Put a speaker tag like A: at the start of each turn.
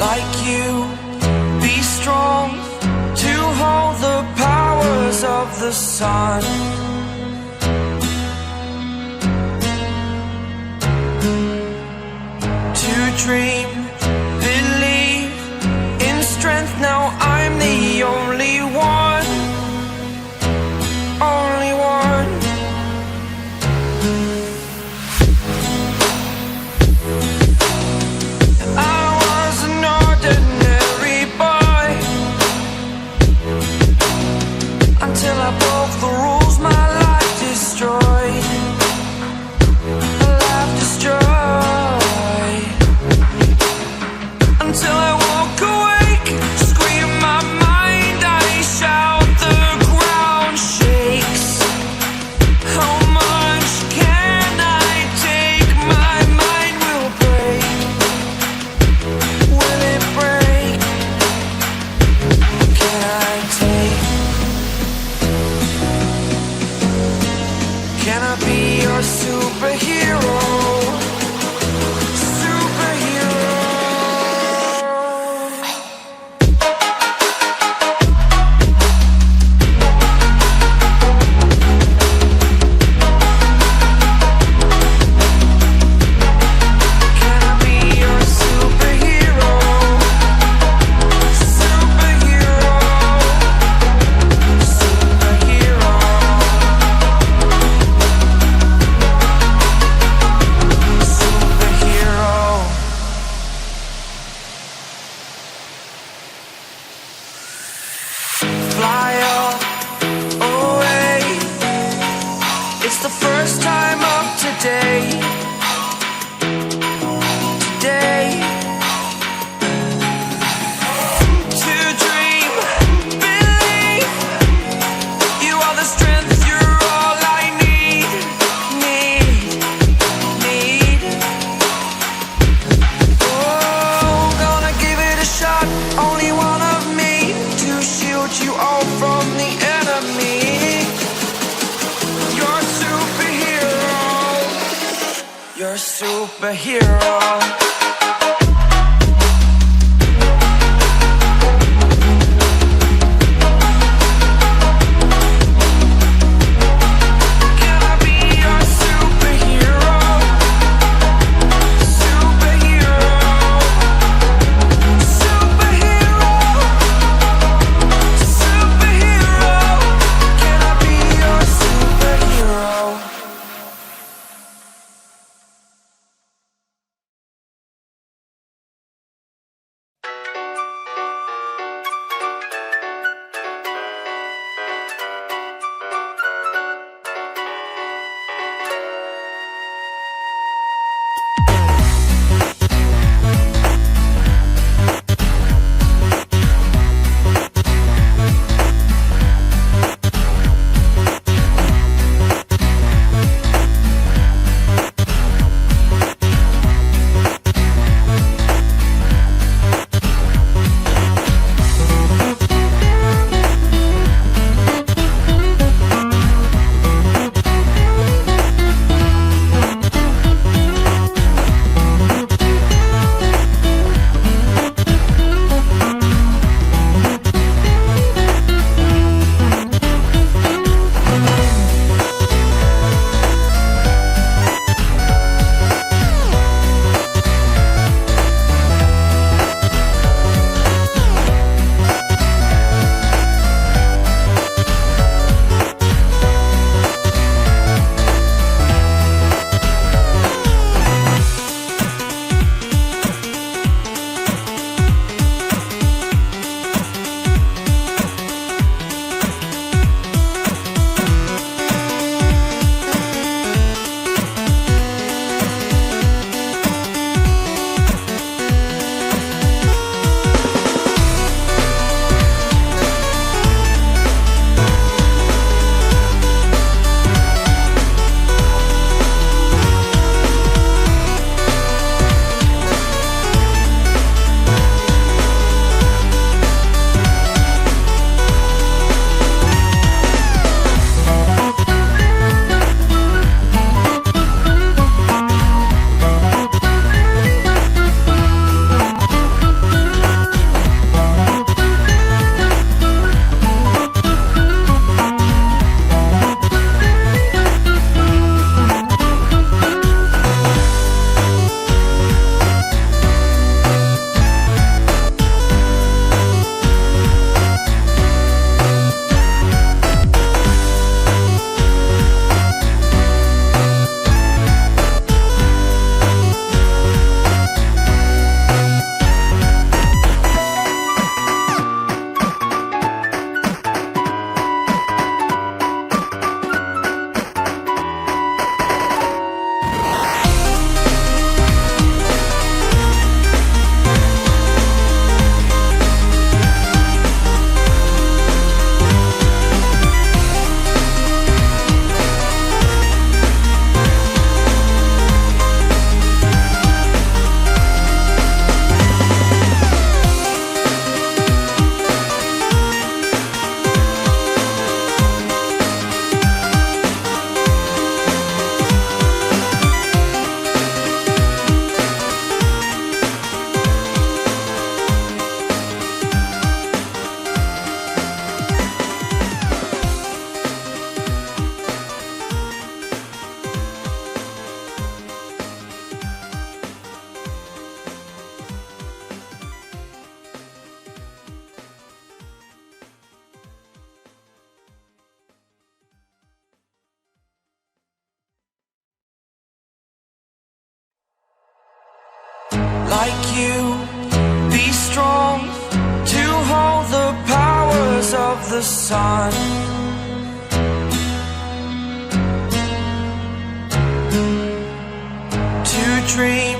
A: like you, be strong to hold the powers of the sun. To dream, believe in strength, now I'm the only one, only one. I was an ordinary boy until I broke the rules, my life destroyed, my life destroyed. Until I walk awake, scream my mind, I shout, the ground shakes. How much can I take? My mind will break. Will it break? Can I take? Can I be your superhero? Fly away. It's the first time of today. Today. To dream, believe. You are the strength, you're all I need. Need. Oh, gonna give it a shot. Only one of me to shield you all from the enemy. You're a superhero. You're a superhero. like you. Be strong to hold the powers of the sun. To dream